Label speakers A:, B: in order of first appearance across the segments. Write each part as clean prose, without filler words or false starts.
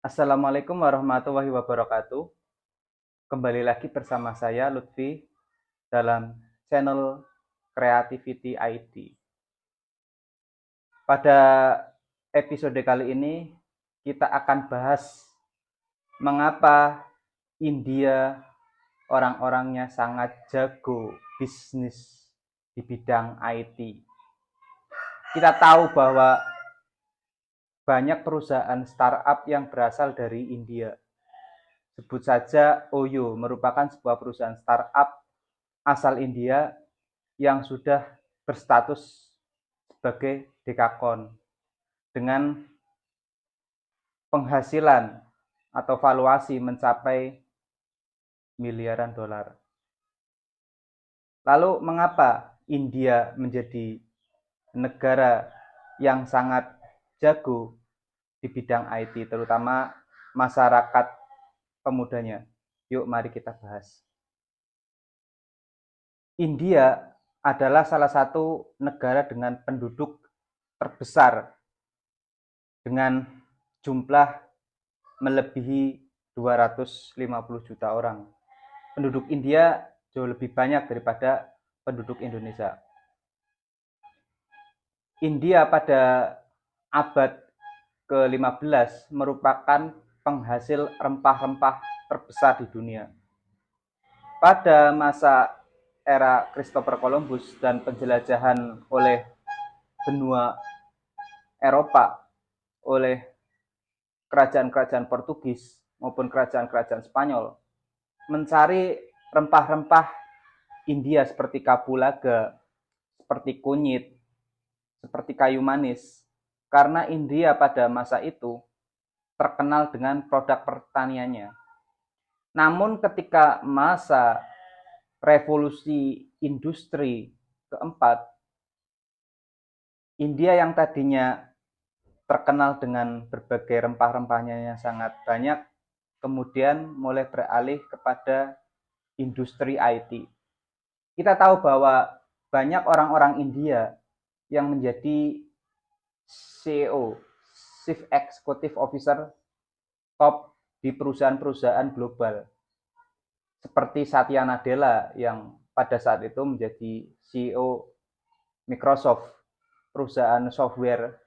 A: Assalamualaikum warahmatullahi wabarakatuh. Kembali lagi bersama saya Lutfi dalam channel Creativity ID. Pada episode kali ini kita akan bahas mengapa India orang-orangnya sangat jago bisnis di bidang IT. Kita tahu bahwa banyak perusahaan startup yang berasal dari India. Sebut saja Oyo, merupakan sebuah perusahaan startup asal India yang sudah berstatus sebagai dekakon dengan penghasilan atau valuasi mencapai miliaran dolar. Lalu mengapa India menjadi negara yang sangat jago di bidang IT, terutama masyarakat pemudanya? Yuk mari kita bahas. India adalah salah satu negara dengan penduduk terbesar dengan jumlah melebihi 250 juta orang. Penduduk India jauh lebih banyak daripada penduduk Indonesia. India pada abad ke-15 merupakan penghasil rempah-rempah terbesar di dunia. Pada masa era Christopher Columbus dan penjelajahan oleh benua Eropa oleh kerajaan-kerajaan Portugis maupun kerajaan-kerajaan Spanyol mencari rempah-rempah India seperti kapulaga, seperti kunyit, seperti kayu manis. Karena India pada masa itu terkenal dengan produk pertaniannya. Namun ketika masa revolusi industri keempat, India yang tadinya terkenal dengan berbagai rempah-rempahnya yang sangat banyak, kemudian mulai beralih kepada industri IT. Kita tahu bahwa banyak orang-orang India yang menjadi CEO, Chief Executive Officer top di perusahaan-perusahaan global. Seperti Satya Nadella yang pada saat itu menjadi CEO Microsoft, perusahaan software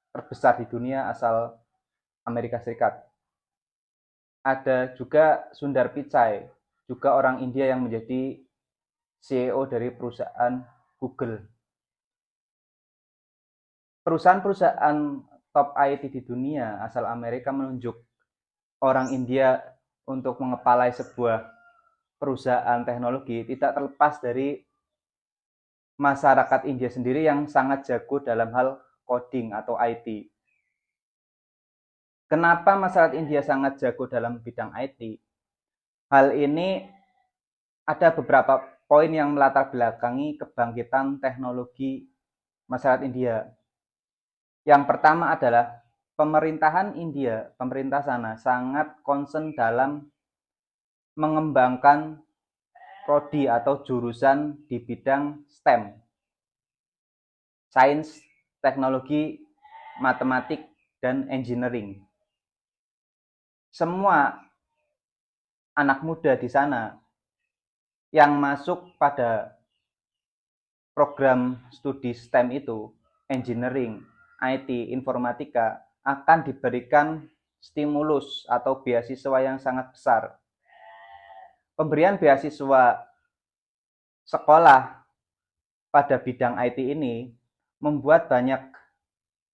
A: terbesar di dunia asal Amerika Serikat. Ada juga Sundar Pichai, juga orang India yang menjadi CEO dari perusahaan Google. Perusahaan-perusahaan top IT di dunia asal Amerika menunjuk orang India untuk mengepalai sebuah perusahaan teknologi tidak terlepas dari masyarakat India sendiri yang sangat jago dalam hal coding atau IT. Kenapa masyarakat India sangat jago dalam bidang IT? Hal ini ada beberapa poin yang melatar belakangi kebangkitan teknologi masyarakat India. Yang pertama adalah pemerintahan India, pemerintah sana sangat concern dalam mengembangkan prodi atau jurusan di bidang STEM. Sains, teknologi, matematik, dan engineering. Semua anak muda di sana yang masuk pada program studi STEM itu, engineering, IT, informatika, akan diberikan stimulus atau beasiswa yang sangat besar. Pemberian beasiswa sekolah pada bidang IT ini membuat banyak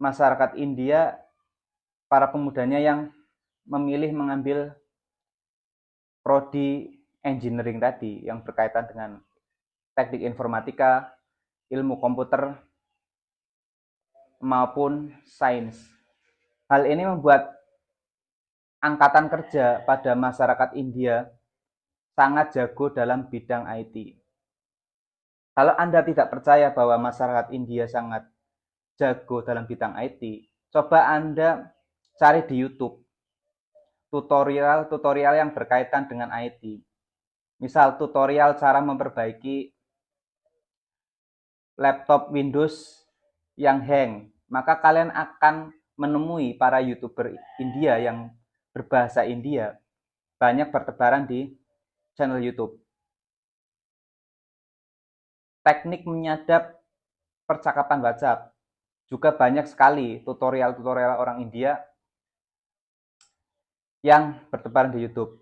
A: masyarakat India, para pemudanya yang memilih mengambil prodi engineering tadi yang berkaitan dengan teknik informatika, ilmu komputer, maupun sains. Hal ini membuat angkatan kerja pada masyarakat India sangat jago dalam bidang IT. Kalau Anda tidak percaya bahwa masyarakat India sangat jago dalam bidang IT, coba Anda cari di YouTube tutorial yang berkaitan dengan IT. Misal tutorial cara memperbaiki laptop Windows yang hang, maka kalian akan menemui para YouTuber India yang berbahasa India banyak bertebaran di channel YouTube. Teknik menyadap percakapan WhatsApp juga banyak sekali tutorial-tutorial orang India yang bertebaran di YouTube.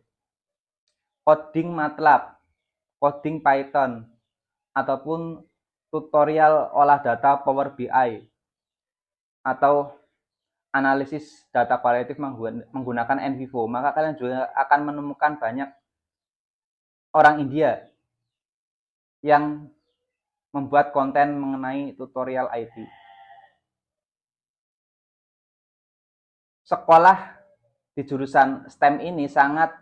A: Coding MATLAB, coding Python, ataupun tutorial olah data Power BI atau analisis data kualitatif menggunakan NVivo, maka kalian juga akan menemukan banyak orang India yang membuat konten mengenai tutorial IT. Sekolah di jurusan STEM ini sangat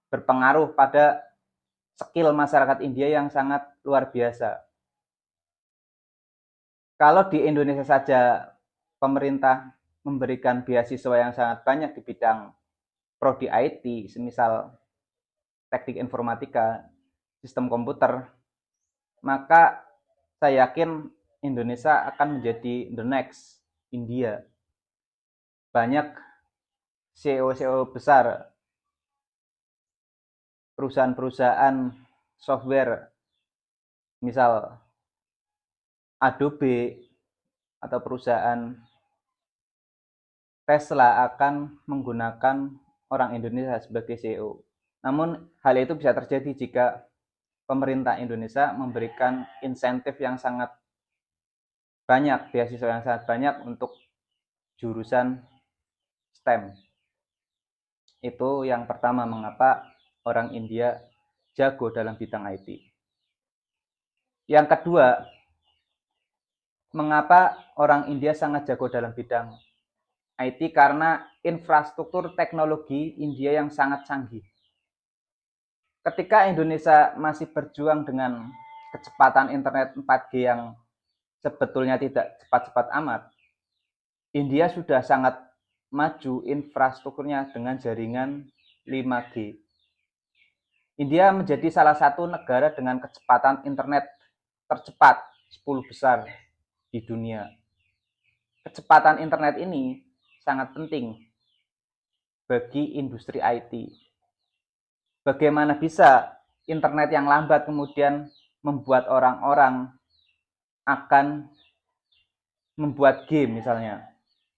A: berpengaruh pada skill masyarakat India yang sangat luar biasa. Kalau di Indonesia saja pemerintah memberikan beasiswa yang sangat banyak di bidang prodi IT, semisal teknik informatika, sistem komputer, maka saya yakin Indonesia akan menjadi the next India. Banyak CEO-CEO besar, perusahaan-perusahaan software, misal Adobe atau perusahaan Tesla akan menggunakan orang Indonesia sebagai CEO. Namun hal itu bisa terjadi jika pemerintah Indonesia memberikan insentif yang sangat banyak, beasiswa yang sangat banyak untuk jurusan STEM. Itu yang pertama mengapa orang India jago dalam bidang IT. Yang kedua, mengapa orang India sangat jago dalam bidang IT? Karena infrastruktur teknologi India yang sangat canggih. Ketika Indonesia masih berjuang dengan kecepatan internet 4G yang sebetulnya tidak cepat-cepat amat, India sudah sangat maju infrastrukturnya dengan jaringan 5G. India menjadi salah satu negara dengan kecepatan internet tercepat 10 besar di dunia. Kecepatan internet ini sangat penting bagi industri IT. Bagaimana bisa internet yang lambat kemudian membuat orang-orang akan membuat game misalnya.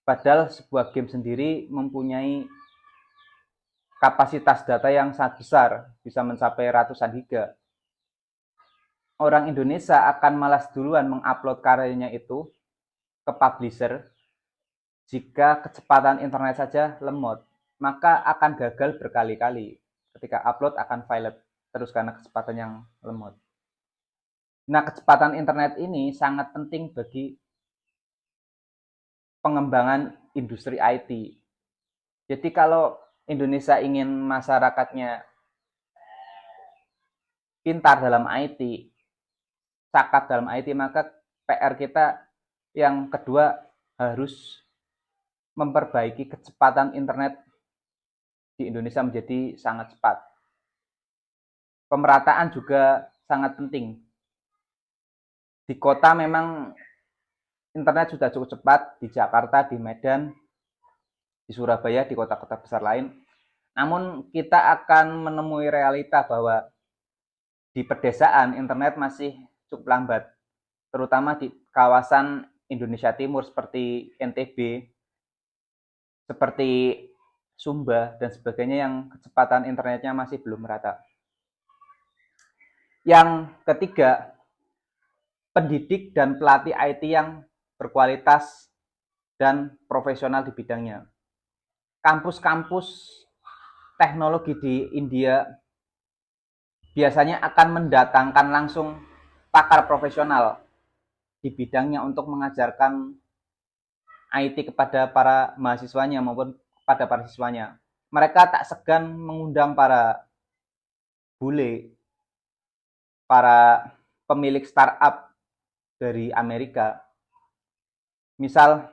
A: Padahal sebuah game sendiri mempunyai kapasitas data yang sangat besar, bisa mencapai ratusan giga. Orang Indonesia akan malas duluan mengupload karyanya itu ke publisher jika kecepatan internet saja lemot, maka akan gagal berkali-kali. Ketika upload akan violet terus karena kecepatan yang lemot. Nah, kecepatan internet ini sangat penting bagi pengembangan industri IT. Jadi kalau Indonesia ingin masyarakatnya pintar dalam IT, cakap dalam IT, maka PR kita yang kedua harus memperbaiki kecepatan internet di Indonesia menjadi sangat cepat. Pemerataan juga sangat penting. Di kota memang internet sudah cukup cepat, di Jakarta, di Medan, di Surabaya, di kota-kota besar lain. Namun kita akan menemui realita bahwa di pedesaan internet masih cukup lambat, terutama di kawasan Indonesia Timur seperti NTB, seperti Sumba, dan sebagainya yang kecepatan internetnya masih belum merata. Yang ketiga, pendidik dan pelatih IT yang berkualitas dan profesional di bidangnya. Kampus-kampus teknologi di India biasanya akan mendatangkan langsung pakar profesional di bidangnya untuk mengajarkan IT kepada para mahasiswanya maupun kepada para siswanya. Mereka tak segan mengundang para bule, para pemilik startup dari Amerika. Misal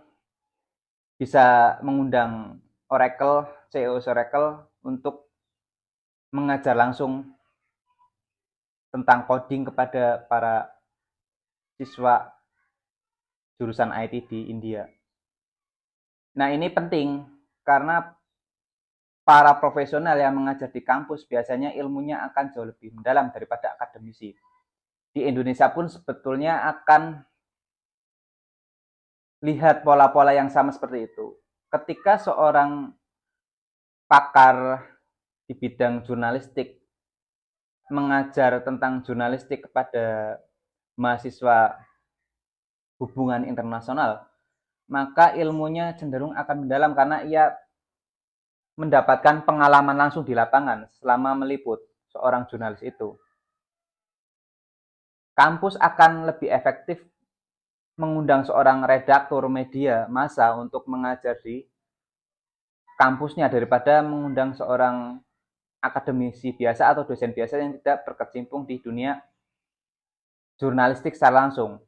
A: bisa mengundang Oracle, CEO Oracle untuk mengajar langsung tentang coding kepada para siswa jurusan IT di India. Nah, ini penting karena para profesional yang mengajar di kampus biasanya ilmunya akan jauh lebih mendalam daripada akademisi. Di Indonesia pun sebetulnya akan lihat pola-pola yang sama seperti itu. Ketika seorang pakar di bidang jurnalistik mengajar tentang jurnalistik kepada mahasiswa hubungan internasional, maka ilmunya cenderung akan mendalam karena ia mendapatkan pengalaman langsung di lapangan selama meliput seorang jurnalis itu. Kampus akan lebih efektif mengundang seorang redaktur media massa untuk mengajar di kampusnya daripada mengundang seorang akademisi biasa atau dosen biasa yang tidak berkecimpung di dunia jurnalistik secara langsung.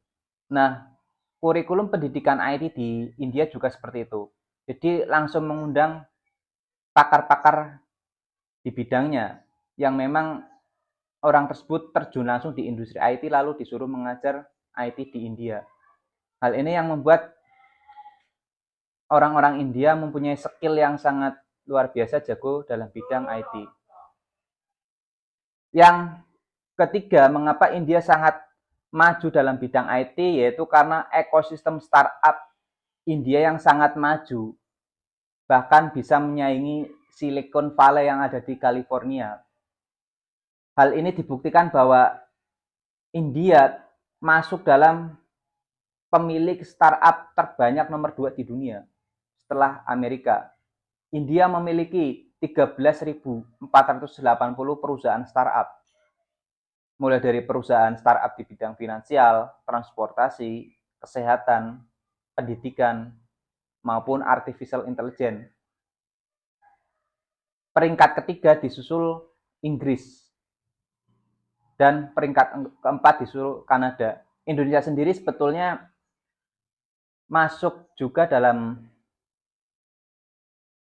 A: Nah, kurikulum pendidikan IT di India juga seperti itu. Jadi langsung mengundang pakar-pakar di bidangnya yang memang orang tersebut terjun langsung di industri IT lalu disuruh mengajar IT di India. Hal ini yang membuat orang-orang India mempunyai skill yang sangat luar biasa jago dalam bidang IT. Yang ketiga, mengapa India sangat maju dalam bidang IT, yaitu karena ekosistem startup India yang sangat maju, bahkan bisa menyaingi Silicon Valley yang ada di California. Hal ini dibuktikan bahwa India masuk dalam pemilik startup terbanyak nomor 2 di dunia setelah Amerika. India memiliki 13.480 perusahaan startup. Mulai dari perusahaan startup di bidang finansial, transportasi, kesehatan, pendidikan, maupun artificial intelligence. Peringkat ketiga disusul Inggris dan peringkat keempat disusul Kanada. Indonesia sendiri sebetulnya masuk juga dalam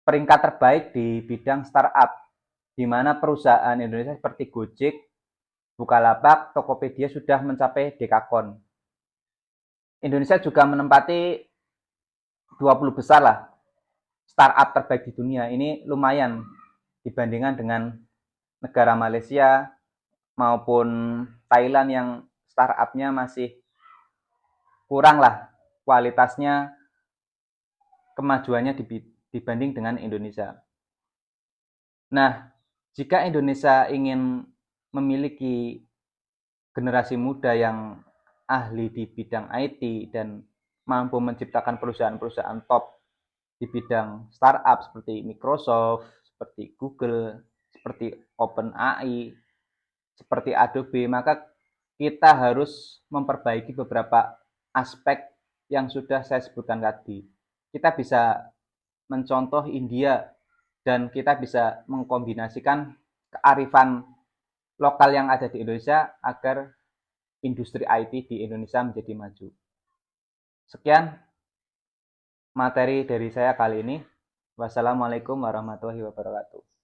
A: peringkat terbaik di bidang startup, di mana perusahaan Indonesia seperti Gojek, Bukalapak, Tokopedia sudah mencapai dekakon. Indonesia juga menempati 20 besar lah startup terbaik di dunia. Ini lumayan dibandingkan dengan negara Malaysia maupun Thailand yang startupnya masih kurang lah kualitasnya, kemajuannya dibanding dengan Indonesia. Nah, jika Indonesia ingin memiliki generasi muda yang ahli di bidang IT dan mampu menciptakan perusahaan-perusahaan top di bidang startup seperti Microsoft, seperti Google, seperti OpenAI, seperti Adobe, maka kita harus memperbaiki beberapa aspek yang sudah saya sebutkan tadi. Kita bisa mencontoh India dan kita bisa mengkombinasikan kearifan lokal yang ada di Indonesia agar industri IT di Indonesia menjadi maju. Sekian materi dari saya kali ini. Wassalamualaikum warahmatullahi wabarakatuh.